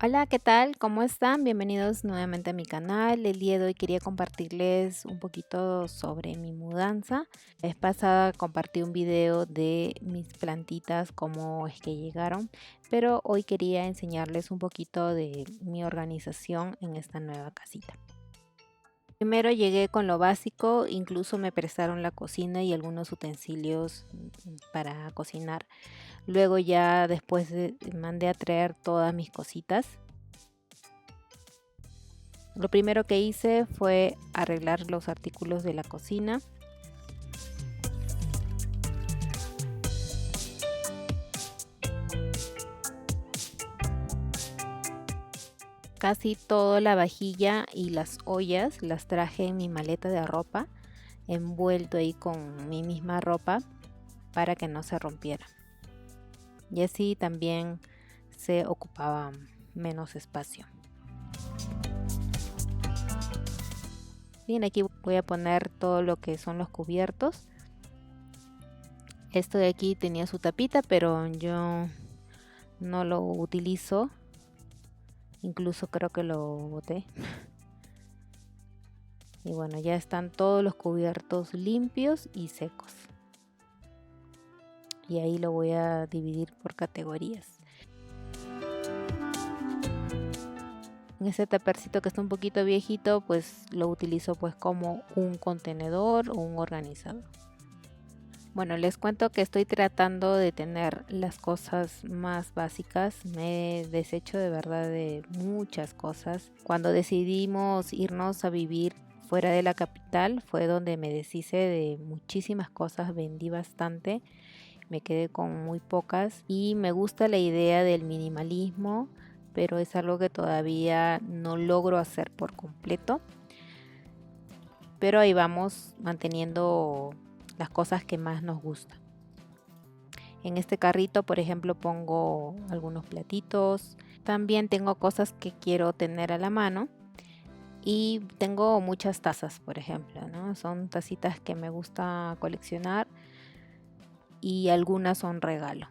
Hola, ¿qué tal? ¿Cómo están? Bienvenidos nuevamente a mi canal. El día de hoy quería compartirles un poquito sobre mi mudanza. La vez pasada compartí un video de mis plantitas, cómo es que llegaron, pero hoy quería enseñarles un poquito de mi organización en esta nueva casita. Primero llegué con lo básico, incluso me prestaron la cocina y algunos utensilios para cocinar. Luego ya después mandé a traer todas mis cositas. Lo primero que hice fue arreglar los artículos de la cocina. Casi toda la vajilla y las ollas las traje en mi maleta de ropa, envuelto ahí con mi misma ropa para que no se rompiera. Y así también se ocupaba menos espacio. Bien, aquí voy a poner todo lo que son los cubiertos. Esto de aquí tenía su tapita, pero yo no lo utilizo. Incluso creo que lo boté. Y bueno, ya están todos los cubiertos limpios y secos. Y ahí lo voy a dividir por categorías. En ese tapercito que está un poquito viejito, pues lo utilizo pues como un contenedor o un organizador. Bueno, les cuento que estoy tratando de tener las cosas más básicas. Me he deshecho de verdad de muchas cosas. Cuando decidimos irnos a vivir fuera de la capital fue donde me deshice de muchísimas cosas, vendí bastante, me quedé con muy pocas y me gusta la idea del minimalismo, pero es algo que todavía no logro hacer por completo. Pero ahí vamos manteniendo las cosas que más nos gustan. En este carrito, por ejemplo, pongo algunos platitos. También tengo cosas que quiero tener a la mano. Y tengo muchas tazas, por ejemplo, ¿no? Son tacitas que me gusta coleccionar y algunas son regalo.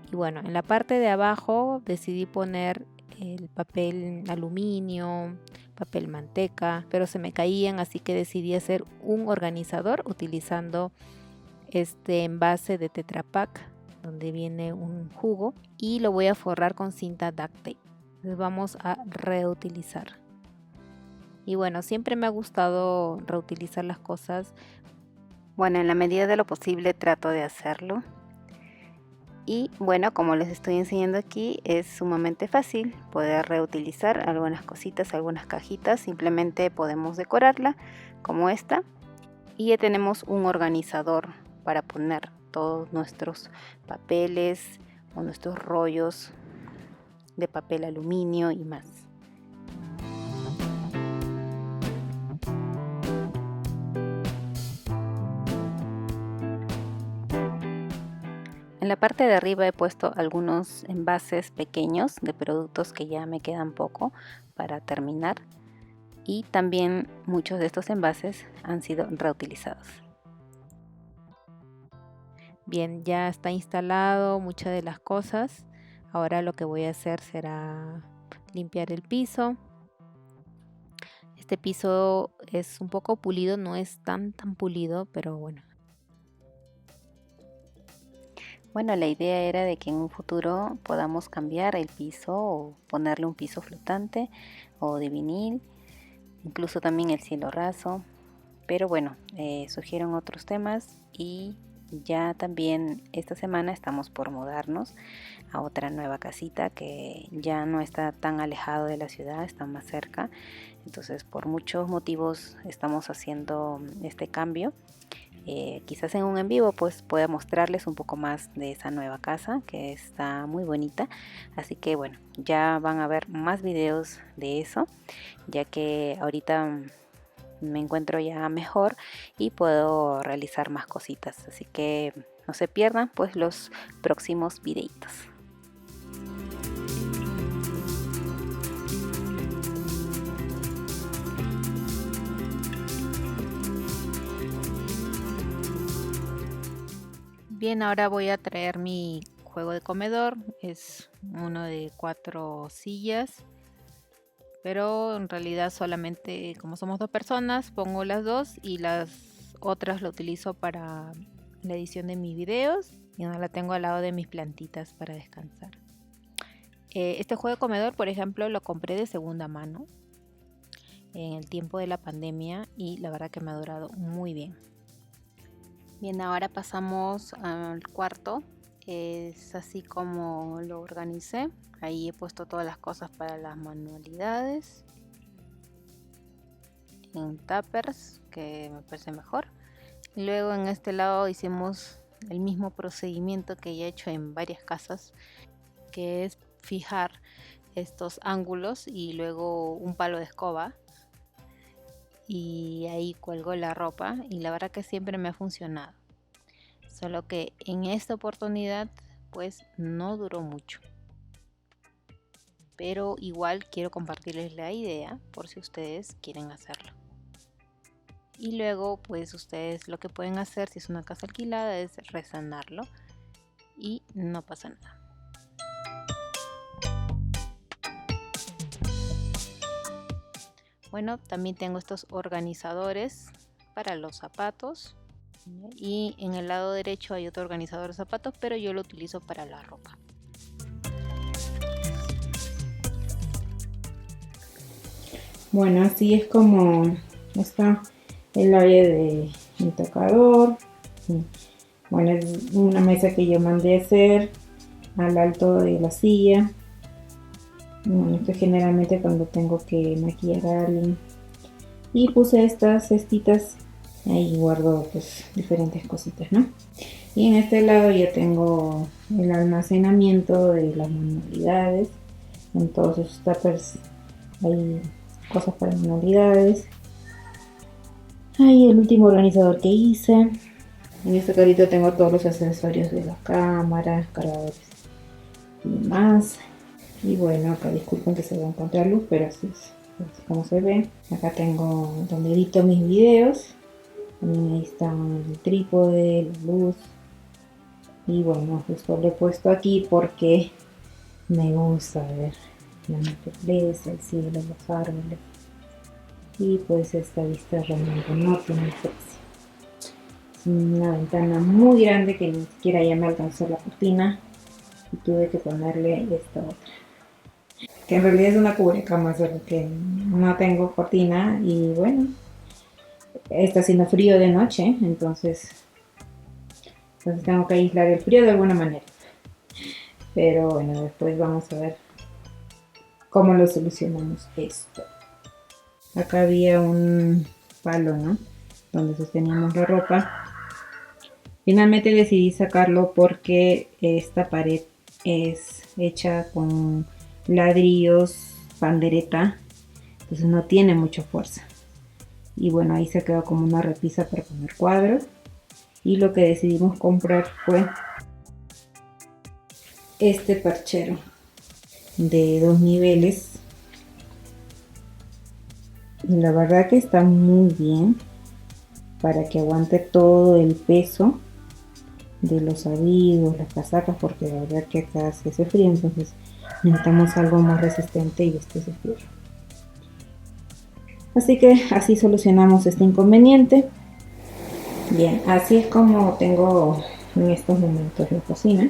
Y bueno, en la parte de abajo decidí poner el papel aluminio, papel manteca, pero se me caían, así que decidí hacer un organizador utilizando este envase de Tetra Pak donde viene un jugo y lo voy a forrar con cinta duct tape. Entonces vamos a reutilizar. Y bueno, siempre me ha gustado reutilizar las cosas. Bueno, en la medida de lo posible trato de hacerlo. Y bueno, como les estoy enseñando aquí, es sumamente fácil poder reutilizar algunas cositas, algunas cajitas. Simplemente podemos decorarla como esta. Y ya tenemos un organizador para poner todos nuestros papeles o nuestros rollos de papel aluminio y más. En la parte de arriba he puesto algunos envases pequeños de productos que ya me quedan poco para terminar. Y también muchos de estos envases han sido reutilizados. Bien, ya está instalado muchas de las cosas. Ahora lo que voy a hacer será limpiar el piso. Este piso es un poco pulido, no es tan pulido, pero bueno. Bueno, la idea era de que en un futuro podamos cambiar el piso o ponerle un piso flotante o de vinil, incluso también el cielo raso. Pero bueno, surgieron otros temas y ya también esta semana estamos por mudarnos a otra nueva casita que ya no está tan alejado de la ciudad, está más cerca. Entonces por muchos motivos estamos haciendo este cambio. Quizás en un en vivo pues pueda mostrarles un poco más de esa nueva casa que está muy bonita, así que bueno, ya van a ver más videos de eso, ya que ahorita me encuentro ya mejor y puedo realizar más cositas, así que no se pierdan pues los próximos videitos. Bien, ahora voy a traer mi juego de comedor. Es uno de 4 sillas, pero en realidad solamente como somos 2 personas pongo las dos y las otras lo utilizo para la edición de mis videos y ahora la tengo al lado de mis plantitas para descansar. Este juego de comedor, por ejemplo, lo compré de segunda mano en el tiempo de la pandemia y la verdad que me ha durado muy bien. Bien, ahora pasamos al cuarto. Es así como lo organicé. Ahí he puesto todas las cosas para las manualidades en tuppers, que me parece mejor. Luego en este lado hicimos el mismo procedimiento que ya he hecho en varias casas, que es fijar estos ángulos y luego un palo de escoba, y ahí cuelgo la ropa y la verdad que siempre me ha funcionado. Solo que en esta oportunidad pues no duró mucho. Pero igual quiero compartirles la idea por si ustedes quieren hacerlo. Y luego pues ustedes lo que pueden hacer si es una casa alquilada es resanarlo y no pasa nada. Bueno, también tengo estos organizadores para los zapatos. Y en el lado derecho hay otro organizador de zapatos, pero yo lo utilizo para la ropa. Bueno, así es como está el área de mi tocador. Bueno, es una mesa que yo mandé a hacer al alto de la silla. Bueno, esto generalmente cuando tengo que maquillar a alguien. Y puse estas cestitas, ahí guardo pues diferentes cositas, ¿no? Y en este lado ya tengo el almacenamiento de las manualidades. En todos esos tuppers hay cosas para manualidades. Ahí el último organizador que hice. En este carrito tengo todos los accesorios de las cámaras, cargadores y demás. Y bueno, acá disculpen que se va a encontrar luz, pero así es como se ve. Acá tengo donde edito mis videos. También ahí está el trípode, la luz. Y bueno, esto lo he puesto aquí porque me gusta ver la naturaleza, el cielo, los árboles. Y pues esta vista realmente no tiene precio. Es una ventana muy grande que ni siquiera ya me alcanzó la cortina y tuve que ponerle esta otra, que en realidad es una cubrecama, solo que no tengo cortina. Y bueno, está haciendo frío de noche, entonces tengo que aislar el frío de alguna manera. Pero bueno, después vamos a ver cómo lo solucionamos esto. Acá había un palo, ¿no?, donde sosteníamos la ropa. Finalmente decidí sacarlo porque esta pared es hecha con ladrillos pandereta, entonces no tiene mucha fuerza. Y bueno, ahí se quedó como una repisa para poner cuadros. Y lo que decidimos comprar fue este perchero de 2 niveles. Y la verdad que está muy bien para que aguante todo el peso de los abrigos, las casacas, porque la verdad que acá se hace frío, entonces necesitamos algo más resistente y este es el fierro. Así que así solucionamos este inconveniente. Bien, así es como tengo en estos momentos la cocina.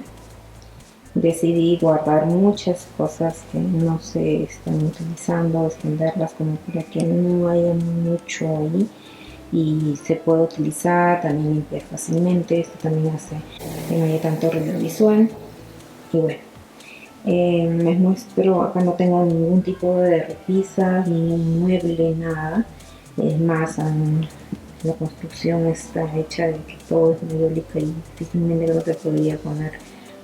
Decidí guardar muchas cosas que no se están utilizando, esconderlas como para que no haya mucho ahí y se puede utilizar, también limpiar fácilmente. Esto también hace que no haya tanto ruido visual. Y bueno, les muestro, acá no tengo ningún tipo de repisas, ni un mueble, nada. Es más, la construcción está hecha de que todo es metálico y difícilmente no se podría poner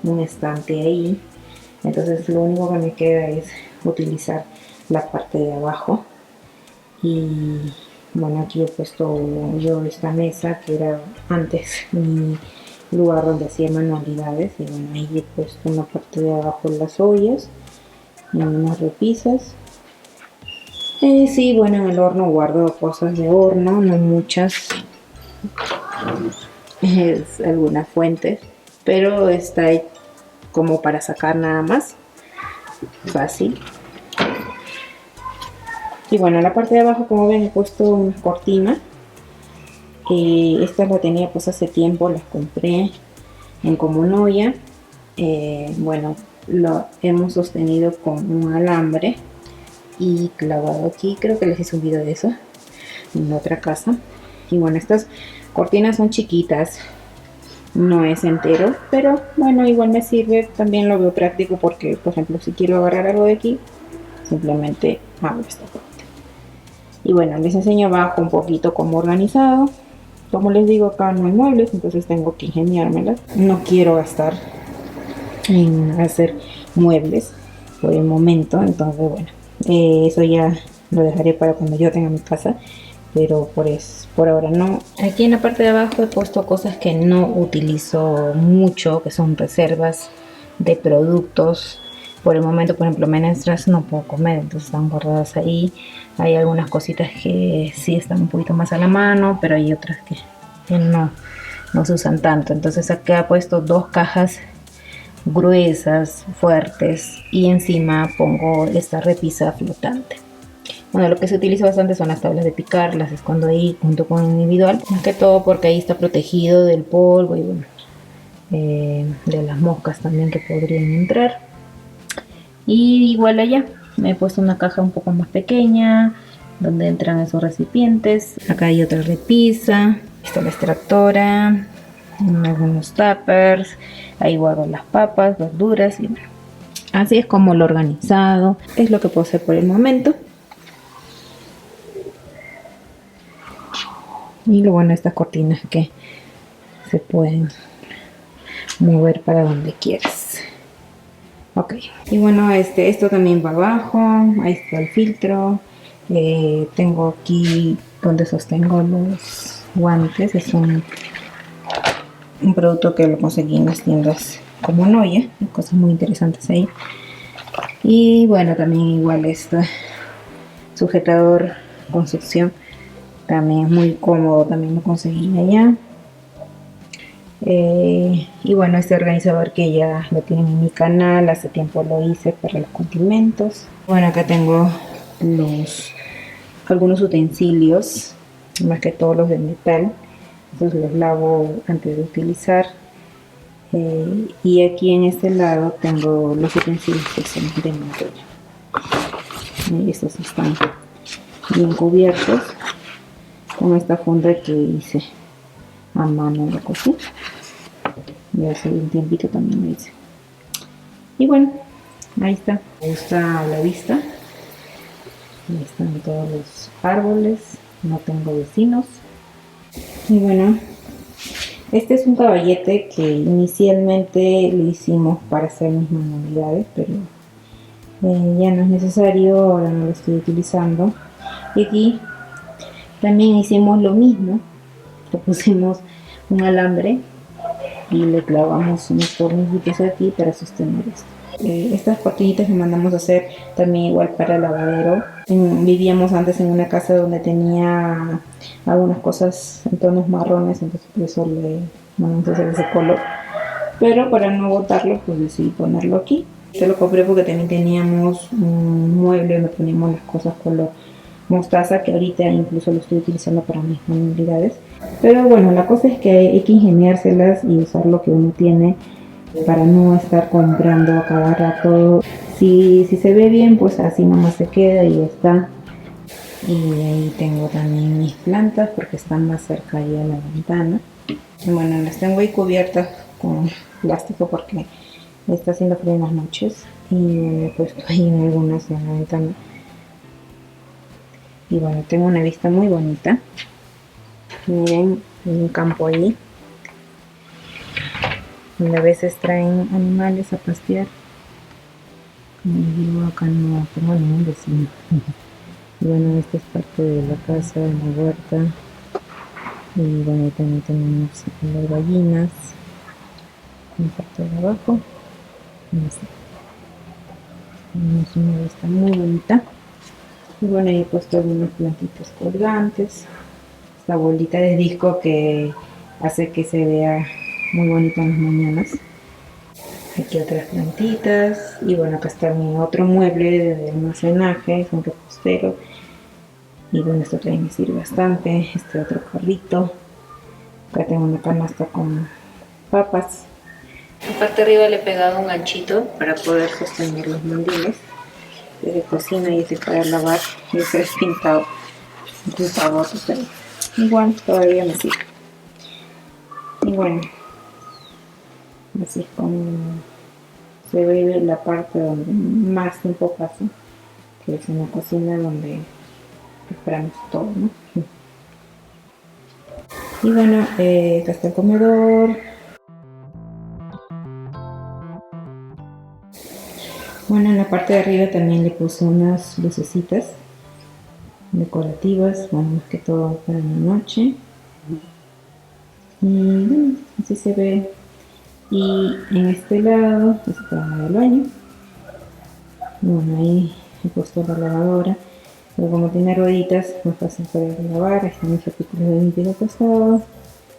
un estante ahí. Entonces lo único que me queda es utilizar la parte de abajo. Y bueno, aquí he puesto yo esta mesa que era antes mi lugar donde hacía manualidades. Y bueno, ahí he puesto en la parte de abajo las ollas y unas repisas. Sí, bueno, en el horno guardo cosas de horno, no muchas, algunas fuentes. pero está ahí como para sacar nada más, fácil. Y bueno, en la parte de abajo, como ven, he puesto una cortina. Esta la tenía pues hace tiempo, las compré en Comunoya. Bueno, lo hemos sostenido con un alambre y clavado aquí. Creo que les hice un video de eso en otra casa. Y bueno, estas cortinas son chiquitas, no es entero, pero bueno, igual me sirve. También lo veo práctico porque, por ejemplo, si quiero agarrar algo de aquí, simplemente abro esta puerta. Y bueno, les enseño abajo un poquito cómo organizado. Como les digo, acá no hay muebles, entonces tengo que ingeniármelas. No quiero gastar en hacer muebles por el momento, entonces bueno, eso ya lo dejaré para cuando yo tenga mi casa, pero por ahora no. Aquí en la parte de abajo he puesto cosas que no utilizo mucho, que son reservas de productos. Por el momento, por ejemplo, menestras no puedo comer, entonces están guardadas ahí. Hay algunas cositas que sí están un poquito más a la mano, pero hay otras que no se usan tanto. Entonces aquí he puesto 2 cajas gruesas, fuertes, y encima pongo esta repisa flotante. Bueno, lo que se utiliza bastante son las tablas de picar, las escondo ahí junto con el individual, más que todo porque ahí está protegido del polvo y bueno, de las moscas también que podrían entrar. Y igual allá me he puesto una caja un poco más pequeña donde entran esos recipientes. Acá hay otra repisa, está la extractora, algunos tuppers, ahí guardo las papas, verduras y bueno, así es como lo he organizado. Es lo que puedo hacer por el momento. Y lo bueno de estas cortinas es que se pueden mover para donde quieras. Ok, y bueno, esto también va abajo. Ahí está el filtro. Tengo aquí donde sostengo los guantes. Es un producto que lo conseguí en las tiendas Comunoya. Hay cosas muy interesantes ahí. Y bueno, también igual este sujetador con succión. También es muy cómodo, también lo conseguí allá. Y bueno, este organizador que ya lo tienen en mi canal, hace tiempo lo hice para los condimentos. Bueno, acá tengo algunos utensilios, más que todos los de metal. Entonces los lavo antes de utilizar. Y aquí en este lado tengo los utensilios que son de madera. Estos están bien cubiertos con esta funda que hice a mano en la cocina. Ya hace un tiempito también lo hice. Y bueno, ahí está. Me gusta la vista. Ahí están todos los árboles. No tengo vecinos. Y bueno, este es un caballete que inicialmente lo hicimos para hacer mis manualidades, pero ya no es necesario, ahora no lo estoy utilizando. Y aquí también hicimos lo mismo. Le pusimos un alambre y le clavamos unos tornillitos aquí para sostener esto. Estas cortinitas que mandamos a hacer también igual para el lavadero. Vivíamos antes en una casa donde tenía algunas cosas en tonos marrones, entonces por eso le mandamos a hacer ese color. Pero para no botarlo, pues decidí ponerlo aquí. Este lo compré porque también teníamos un mueble donde poníamos las cosas color mostaza, que ahorita incluso lo estoy utilizando para mis manualidades. Pero bueno, la cosa es que hay que ingeniárselas y usar lo que uno tiene para no estar comprando a cada rato. Si se ve bien, pues así nomás se queda y ya está. Y ahí tengo también mis plantas porque están más cerca ahí a la ventana. Y bueno, las tengo ahí cubiertas con plástico porque está haciendo frío en las noches. Y me he puesto ahí algunas en la ventana. Y bueno, tengo una vista muy bonita. Miren, hay un campo ahí donde a veces traen animales a pastear. Como les digo, acá no tengo ningún vecino. Y bueno, esta es parte de la casa, de la huerta. Y bueno, ahí también tenemos las gallinas en la parte de abajo. Tenemos una vista muy bonita. Y bueno, ahí he puesto algunas plantitas colgantes. Esta bolita de disco que hace que se vea muy bonito en las mañanas. Aquí otras plantitas y bueno, acá está mi otro mueble de almacenaje, es un repostero y bueno, esto también me sirve bastante. Este otro carrito, acá tengo una canasta con papas. En la parte de arriba le he pegado un ganchito para poder sostener los mandiles. Desde cocina y desde para lavar y se ha pintado un sabor, pero igual todavía me sirve. Y bueno, así es como se ve la parte donde más tiempo paso, que es en la cocina donde preparamos todo, ¿no? Y bueno, acá está el comedor. Bueno, en la parte de arriba también le puse unas lucecitas decorativas, bueno, más que todo para la noche. Y bueno, así se ve. Y en este lado está el baño. Bueno, ahí he puesto la lavadora, pero como tiene rueditas, más fácil para lavar. Están mis artículos de limpio acostados,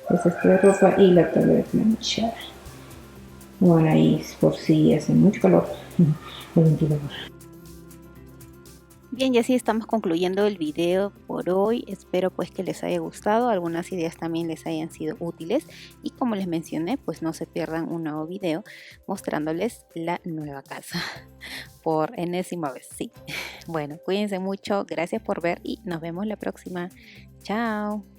el cesto de ropa y la tabla de planchar. Bueno, ahí por si hace mucho calor, el ventilador. Bien, y así estamos concluyendo el video por hoy. Espero pues que les haya gustado, algunas ideas también les hayan sido útiles y como les mencioné, pues no se pierdan un nuevo video mostrándoles la nueva casa por enésima vez, sí. Bueno, cuídense mucho, gracias por ver y nos vemos la próxima. Chao.